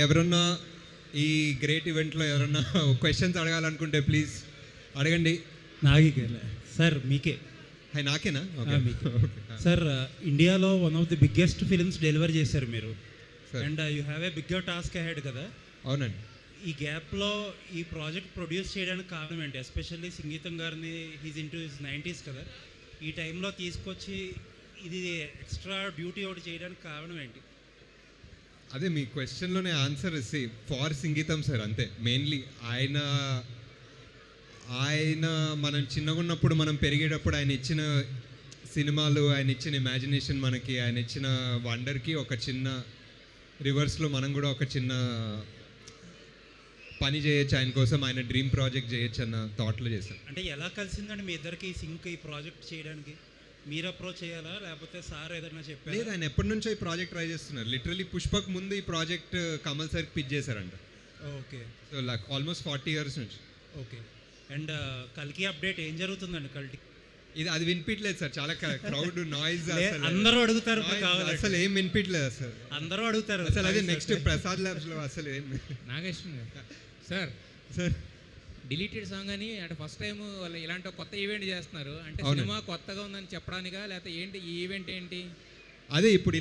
ఎవరన్నా ఈ గ్రేట్ ఈవెంట్లో ఎవరన్నా క్వశ్చన్స్ అడగాలనుకుంటే ప్లీజ్ అడగండి. నాగికే సార్ మీకే. నాకేనా? మీకే సార్. ఇండియాలో one of the biggest films deliver చేశారు మీరు, and you have a bigger task ahead కదా. అవునండి. ఈ గ్యాప్లో ఈ ప్రాజెక్ట్ ప్రొడ్యూస్ చేయడానికి కారణం ఏంటి? ఎస్పెషల్లీ సంగీతం గారిని, హీజ్ ఇంటూ హిస్ 90s కదా, ఈ టైంలో తీసుకొచ్చి ఇది ఎక్స్ట్రా డ్యూటీ ఒకటి చేయడానికి కారణం ఏంటి? అదే మీ క్వశ్చన్లోనే ఆన్సర్ ఫార్ సంగీతం సార్, అంతే. మెయిన్లీ ఆయన మనం చిన్నగా ఉన్నప్పుడు, మనం పెరిగేటప్పుడు ఆయన ఇచ్చిన సినిమాలు, ఆయన ఇచ్చిన ఇమాజినేషన్ మనకి, ఆయన ఇచ్చిన వండర్కి ఒక చిన్న రివర్స్లో మనం కూడా ఒక చిన్న పని చేయొచ్చు ఆయన కోసం, ఆయన డ్రీమ్ ప్రాజెక్ట్ చేయొచ్చు అన్న థాట్లో చేశాను. అంటే ఎలా కలిసిందండి మీ ఇద్దరికి సింక్ ఈ ప్రాజెక్ట్ చేయడానికి? మీరు అప్రోచ్ చేయాలా లేకపోతే సార్ ఏదైనా చెప్పారు? లేదు, ఆయన ఎప్పటి నుంచో ఈ ప్రాజెక్ట్ ట్రై చేస్తున్నారు. లిటరలీ పుష్పక్ ముందు ఈ ప్రాజెక్ట్ కమల్ సార్కి పిచ్ చేశారంట. Okay. So like almost 40 years నుంచి. ఓకే. అండ్ కల్కి అప్డేట్ ఏం జరుగుతుందండి? అది వినిపించలేదు సార్, చాలా క్రౌడ్ నాయిస్. అందరూ అడుగుతారు, అసలు ఏం వినిపించలేదు సార్, అందరూ అడుగుతారు అసలు. అదే నెక్స్ట్ ప్రసాద్ ల్యాబ్స్లో అసలు ఏం. నాగేశ్వర సార్, డిలీటెడ్ సాంగ్ అని అంటే ఫస్ట్ టైం వాళ్ళు ఇలాంటి కొత్త ఈవెంట్ చేస్తున్నారు అంటే సినిమా కొత్తగా ఉందని చెప్పడానికా లేకపోతే ఏంటి ఈ ఈవెంట్ ఏంటి? అదే ఇప్పుడు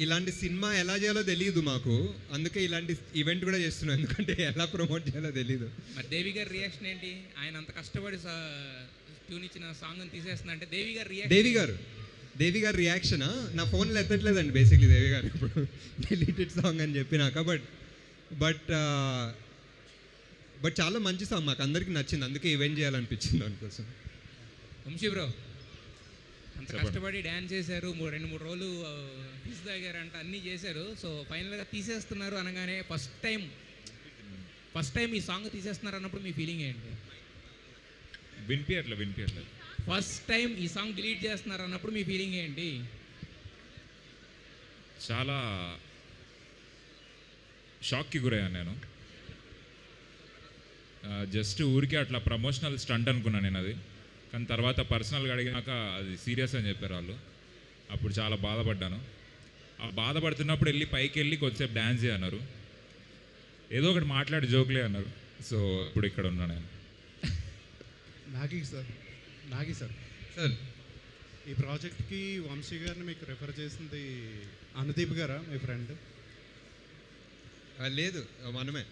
ఇలాంటి సినిమా ఎలా చేయాలో తెలియదు మాకు, అందుకే ఇలాంటి ఈవెంట్ కూడా చేస్తున్నాం, ఎందుకంటే ఎలా ప్రమోట్ చేయాలో తెలియదు. మరి దేవి గారి రియాక్షన్ ఏంటి? ఆయన అంత కష్టపడి ట్యూన్ ఇచ్చిన సాంగ్ తీసేస్తున్నా అంటే దేవి గారు రియాక్షనా? నా ఫోన్లో ఎత్తట్లేదండి బేసిక్లీ దేవి గారు ఇప్పుడు డిలీటెడ్ సాంగ్ అని చెప్పినాక. బట్ చాలా మంచి సాంగ్, మాకు అందరికీ నచ్చింది, అందుకే ఈవెంట్ చేయాలనిపించింది దానికోసం. వంశీ బ్రో అంత కష్టపడి డ్యాన్స్ చేశారు, 2-3 రోజులు ఫిస్ తాగారంట, అన్నీ చేశారు. సో ఫైనల్గా తీసేస్తున్నారు అనగానే ఫస్ట్ టైం ఈ సాంగ్ తీసేస్తున్నారు అన్నప్పుడు మీ ఫీలింగ్ ఏంటి? వినిపించట్లేదు. ఫస్ట్ టైం ఈ సాంగ్ డిలీట్ చేస్తున్నారు అన్నప్పుడు మీ ఫీలింగ్ ఏంటి? చాలా షాక్కి గురయ్యాను నేను. జస్ట్ ఊరికే అట్లా ప్రమోషనల్ స్టంట్ అనుకున్నాను నేను అది, కానీ తర్వాత పర్సనల్గా అడిగినాక అది సీరియస్ అని చెప్పారు వాళ్ళు. అప్పుడు చాలా బాధపడ్డాను. ఆ బాధపడుతున్నప్పుడు వెళ్ళి పైకి వెళ్ళి కొద్దిసేపు డ్యాన్స్ చేయన్నారు, ఏదో ఒకటి మాట్లాడి జోక్లే అన్నారు. సో ఇప్పుడు ఇక్కడ ఉన్నా నేను. నాగి సార్ ఈ ప్రాజెక్ట్కి వంశీ గారిని మీకు రెఫర్ చేసింది అనుదీప్ గారా మీ ఫ్రెండ్? లేదు, మనమే.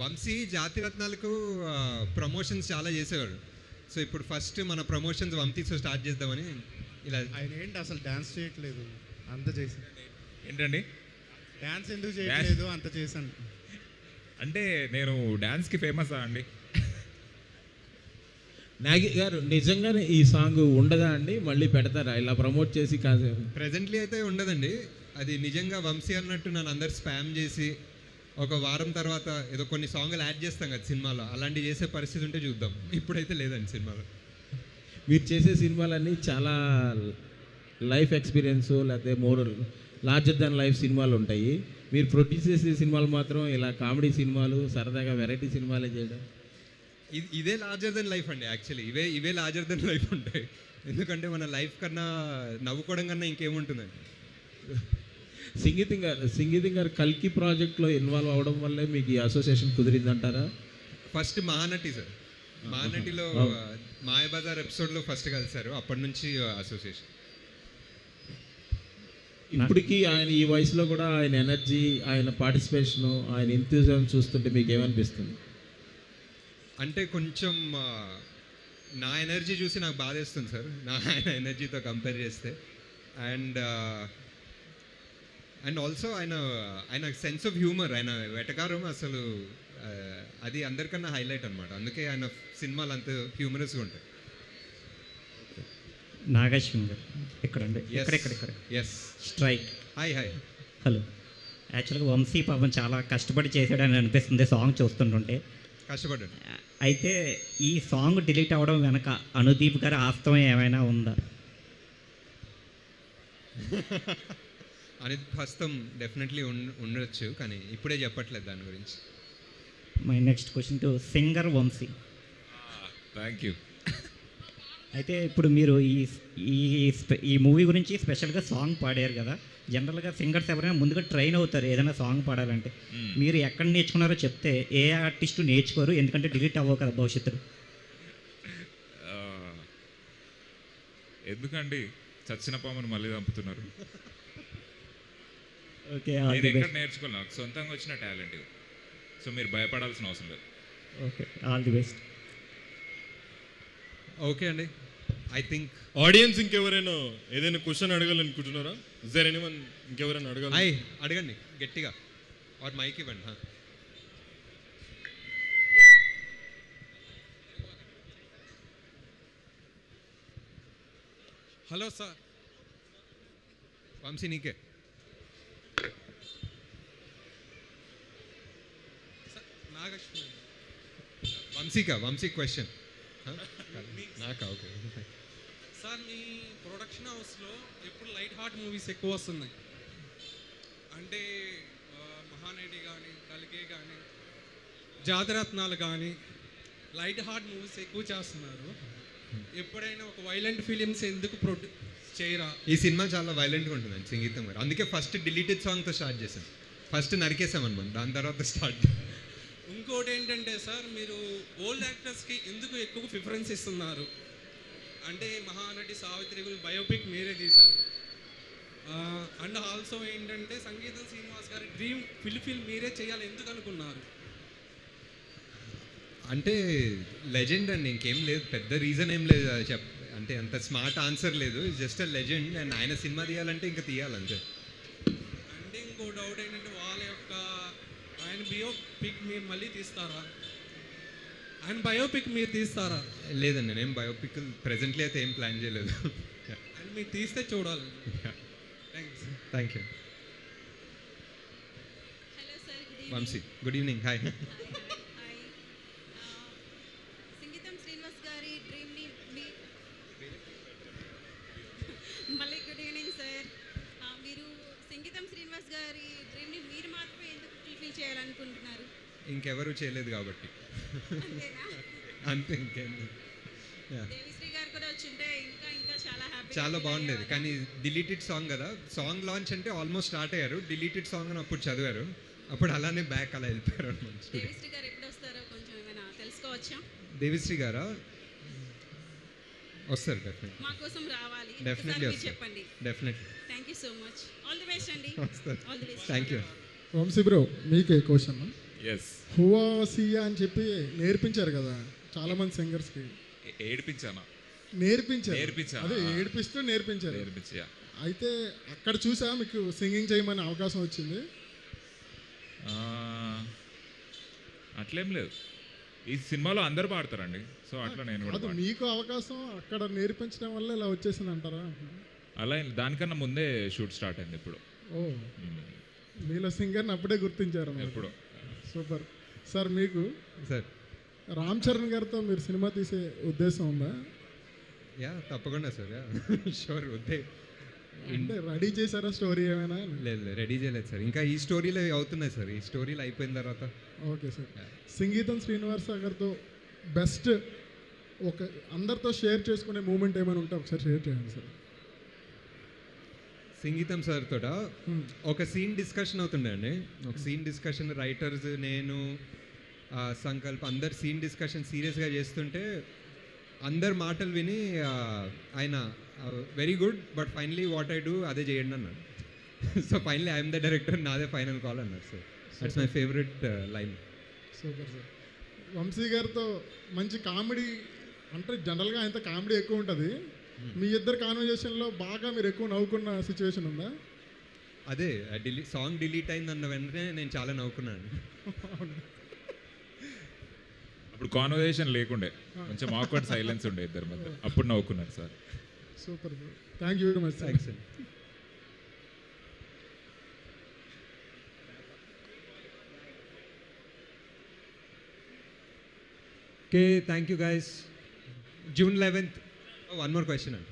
వంశీ జాతిరత్నాలకు ప్రమోషన్స్ చాలా చేసేవాడు. సో ఇప్పుడు ఫస్ట్ మన ప్రమోషన్స్ వంశీతో స్టార్ట్ చేద్దామని ఇలా. ఆయన ఏంటి అసలు డ్యాన్స్ చేయట్లేదు, అంత చేసి ఏంటండి డ్యాన్స్ ఎందుకు చేయట్లేదు? అంత చేశాను అంటే నేను డ్యాన్స్కి ఫేమసా అండి? నాగి గారు నిజంగానే ఈ సాంగ్ ఉండదా అండి? మళ్ళీ పెడతారా ఇలా ప్రమోట్ చేసి? కాదు, ప్రెజెంట్లీ అయితే ఉండదండి. అది నిజంగా వంశీ అన్నట్టు నన్ను అందరు స్పామ్ చేసి ఒక వారం తర్వాత ఏదో కొన్ని సాంగ్లు యాడ్ చేస్తాం కదా సినిమాలో, అలాంటివి చేసే పరిస్థితి ఉంటే చూద్దాం. ఇప్పుడైతే లేదండి సినిమాలో. మీరు చేసే సినిమాలన్నీ చాలా లైఫ్ ఎక్స్పీరియన్స్ లేకపోతే మోర్ లార్జర్ దాన్ లైఫ్ సినిమాలు ఉంటాయి. మీరు ప్రొడ్యూస్ చేసే సినిమాలు మాత్రం ఇలా కామెడీ సినిమాలు, సరదాగా వెరైటీ సినిమాలే చేయడం. ఇదే లార్జర్ దెన్ లైఫ్ అండి. యాక్చువల్లీ ఇవే లార్జర్ దెన్ లైఫ్ ఉంటాయి, ఎందుకంటే మన లైఫ్ కన్నా నవ్వుకోవడం కన్నా ఇంకేముంటుందండి. సంగీతం గారు కల్కి ప్రాజెక్ట్లో ఇన్వాల్వ్ అవ్వడం వల్లే మీకు ఈ అసోసియేషన్ కుదిరిందంటారా? ఫస్ట్ మహానటి సార్, మహానటిలో మాయాబజార్ ఎపిసోడ్లో ఫస్ట్ కలిసారు, అప్పటి నుంచి అసోసియేషన్. ఇప్పటికీ ఆయన ఈ వయసులో కూడా ఆయన ఎనర్జీ, ఆయన పార్టిసిపేషను, ఆయన ఎంతూజియాజం చూస్తుంటే మీకు ఏమనిపిస్తుంది? అంటే కొంచెం నా ఎనర్జీ చూసి నాకు బాధేస్తుంది సార్, ఆయన ఎనర్జీతో కంపేర్ చేస్తే. అండ్ ఆల్సో ఆయన సెన్స్ ఆఫ్ హ్యూమర్, ఆయన వెటకారం అసలు అది అందరికన్నా హైలైట్ అనమాట. అందుకే ఆయన సినిమాలు అంత హ్యూమరస్గా ఉంటాయి. నాగేశ్వర గారు ఎక్కడండి? ఇక్కడ ఎస్ స్ట్రైక్. హాయ్. హలో. యాక్చువల్గా వంశీ పాపం చాలా కష్టపడి చేశాడని అనిపిస్తుంది సాంగ్ చూస్తుంటుంటే. కష్టపడ్డాడు. అయితే ఈ సాంగ్ డిలీట్ అవ్వడం వెనక అనుదీప్ గారి ఆస్తవం ఏమైనా ఉందా? అనుదీప్ హస్తం డెఫినెట్లీ ఉండొచ్చు, కానీ ఇప్పుడే చెప్పట్లేదు దాని గురించి. My next question to singer Vamshi. Thank you. అయితే ఇప్పుడు మీరు ఈ మూవీ గురించి స్పెషల్గా సాంగ్ పాడారు కదా, జనరల్గా సింగర్స్ ఎవరైనా ముందుగా ట్రైన్ అవుతారు ఏదైనా సాంగ్ పాడాలంటే. మీరు ఎక్కడ నేర్చుకున్నారో చెప్తే ఏ ఆర్టిస్టు నేర్చుకోరు, ఎందుకంటే డిలీట్ అవ్వవు కదా భవిష్యత్తులో. ఎందుకండి చచ్చిన పామును మళ్ళీ చంపుతున్నారు? ఓకే, నేను ఎక్కడ నేర్చుకోవాలి, నాకు సొంతంగా వచ్చిన టాలెంట్ ఇది. సో మీరు భయపడాల్సిన అవసరం లేదు. Okay, all the best. Okay అండి, ఐ థింక్ ఆడియన్స్ ఇంకెవరైనా ఏదైనా క్వశ్చన్ అడగాలనుకుంటున్నారా? ఇస్ దేర్ ఎనీవన్ ఇంకెవరైనా అడగాలి? అడగండి గట్టిగా, ఆర్ మైక్ ఇవ్వండి. Hello sir. వంశీ నీకే. నాగలక్ష్మి. వంశీ క్వశ్చన్ నాకా? ఓకే సార్, మీ ప్రొడక్షన్ హౌస్లో ఎప్పుడు లైట్ హార్ట్ మూవీస్ ఎక్కువ వస్తున్నాయి. అంటే మహానటి కానీ, కలిగే కానీ, జాతరత్నాలు కానీ లైట్ హార్ట్ మూవీస్ ఎక్కువ చేస్తున్నారు. ఎప్పుడైనా ఒక వైలెంట్ ఫిలిమ్స్ ఎందుకు చేయరా? ఈ సినిమా చాలా వైలెంట్గా ఉంటుందండి సంగీతం గారు, అందుకే ఫస్ట్ డిలీటెడ్ సాంగ్తో స్టార్ట్ చేసాం. ఫస్ట్ నరికేసామన్నమాట, దాని తర్వాత స్టార్ట్. ఇంకోటి ఏంటంటే సార్, మీరు ఓల్డ్ యాక్టర్స్కి ఎందుకు ఎక్కువ ప్రిఫరెన్స్ ఇస్తున్నారు? అంటే మహానటి సావిత్రి గురించి బయోపిక్ మీరే తీశారు. అండ్ ఆల్సో ఏంటంటే సంగీతం శ్రీనివాస్ గారి డ్రీమ్ ఫిల్మ్ మీరే చేయాలి, ఎందుకు అనుకున్నారు? అంటే లెజెండ్ అండి, ఇంకేం లేదు, పెద్ద రీజన్ ఏం లేదు. అంటే అంత స్మార్ట్ ఆన్సర్ లేదు, జస్ట్ అ లెజెండ్. అండ్ ఆయన సినిమా తీయాలంటే ఇంకా తీయాలంతే. అంటే ఇంకో డౌట్ ఏంటంటే వాళ్ళ యొక్క ఆయన బయోపిక్ మీరు మళ్ళీ తీస్తారా? ఆయన బయోపిక్ మీరు తీస్తారా? లేదండి, నేను బయోపిక్ ప్రెజెంట్లీ అయితే ఏం ప్లాన్ చేయలేదు. అండ్ మీరు తీస్తే చూడాలి. Thank you. Hello sir, good evening. Vamshi, good evening. Hi. సంగీతం శ్రీనివాస్ గారి డ్రీమ్ని మళ్ళీ గుడ్ ఈవినింగ్ సార్. మీరు సంగీతం శ్రీనివాస్ గారి డ్రీమ్ని మీరు మాత్రమే ఎందుకు ఫుల్ఫిల్ చేయాలనుకుంటున్నారు? ఇంకెవరు చేయలేదు కాబట్టి అంతేనా? అంతే, ఇంకేం లేదు. దేవిశ్రీ గారు కూడా వచ్చింటే ఇంకా ఇంకా చాలా హ్యాపీ. చాలా బాగుండేది, కానీ డిలీటెడ్ సాంగ్ కదా. సాంగ్ లాంచ్ అంటే ఆల్మోస్ట్ స్టార్ట్ అయ్యారు, డిలీటెడ్ సాంగ్ అని అప్పుడు చదివారు, అప్పుడు అలానే బ్యాక్ అలా వెళ్ళిపోయారు అనమాట. దేవిశ్రీ గారు ఎప్పుడు వస్తారో కొంచెం ఏమైనా తెలుసుకోవచ్చా? దేవిశ్రీ గారా? వస్తారు డెఫినెట్లీ. మా కోసం రావాలి, డెఫినెట్లీ మీరు వస్తారు, చెప్పండి. Definitely thank you so much. All the best అండి. వస్తారు. All the best. Thank you. Vamshi bro, మీకే క్వశ్చన్. ఎస్. హువా సియా అని చెప్పి నేర్పించారు కదా చాలా మంది సింగర్స్కి. ఏడిపించానా? నేర్పించారు. అదే ఏడిపిస్తూ నేర్పించారు. అయితే అక్కడ చూసా మీకు సింగింగ్ చేయమని అవకాశం వచ్చింది? అట్లేం లేదు, ఈ సినిమాలో అందరు పాడతారండి, సో అట్లా నేను కూడా అది మీకు అవకాశం అక్కడ నేర్పించడం వల్ల ఇలా వచ్చేసింది అంటారా? అలా దానికన్నా ముందే షూట్ స్టార్ట్ అయింది ఇప్పుడు. ఓ, మీలో సింగర్ని అప్పుడే గుర్తించారు ఎప్పుడు. Super sir. మీకు సార్ రామ్ చరణ్ గారితో మీరు సినిమా తీసే ఉద్దేశం ఉందా? యా, తప్పకుండా సార్. షూర్. వద్దే అంటే రెడీ చేశారా స్టోరీ ఏమైనా? లేదు, రెడీ చేయలేదు సార్, ఇంకా ఈ స్టోరీలో అవుతున్నాయి సార్, ఈ స్టోరీలు అయిపోయిన తర్వాత. Okay sir. సంగీతం శ్రీనివాస్ గారితో బెస్ట్ ఒక అందరితో షేర్ చేసుకునే మూమెంట్ ఏమైనా ఉంటే ఒకసారి షేర్ చేయండి సార్. సంగీతం సార్ తోట ఒక సీన్ డిస్కషన్ అవుతుండే అండి, ఒక సీన్ డిస్కషన్, రైటర్స్, నేను, సంకల్ప్, అందరు సీన్ డిస్కషన్ సీరియస్గా చేస్తుంటే అందరు మాటలు విని ఆయన very good, but finally what I do అదే చేయండి అన్నాడు. So finally I'm the director, నాదే ఫైనల్ కాల్ అన్నారు sir. That's my favourite line. Super sir. Vamshi గారితో మంచి కామెడీ, అంటే జనరల్గా ఆయనతో కామెడీ ఎక్కువ ఉంటుంది. మీ ఇద్దరు కాన్వర్జేషన్లో బాగా మీరు ఎక్కువ నవ్వుకున్న సిచ్యువేషన్ ఉందా? అదే సాంగ్ డిలీట్ అయింది అన్న వెంటనే నేను చాలా నవ్వుకున్నాను. అప్పుడు కాన్వర్సేషన్ లేకుండే, కొంచెం ఆక్వర్డ్ సైలెన్స్ ఉండే ఇద్దరు మధ్య, అప్పుడు నవ్వుకున్నారు sir. Super sir, thank you very much. Thanks అండి. Okay, thank you guys. June 11th. One more question అండి.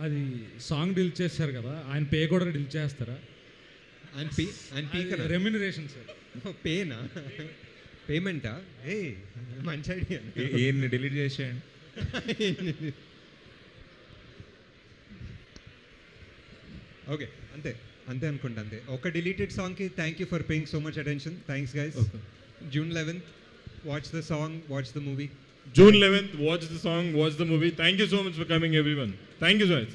అది సాంగ్ డిలీట్ చేస్తారు కదా, ఆయన పే కూడా డిలీట్ చేస్తారా? ఆయన పీ కదా, రెమ్యునరేషన్ సార్. పేనా? పేమెంటా? ఏ మంచి ఐడియా. ఏం డిలీట్ చేసేయండి. ఓకే అంతే అంతే అనుకుంటా అంతే. ఒక డిలీటెడ్ సాంగ్కి thank you for paying so much attention. Thanks guys. June 11th, watch the song, watch the movie. June 11th, watch the song, watch the movie. Thank you so much for coming, everyone. Thank you, guys.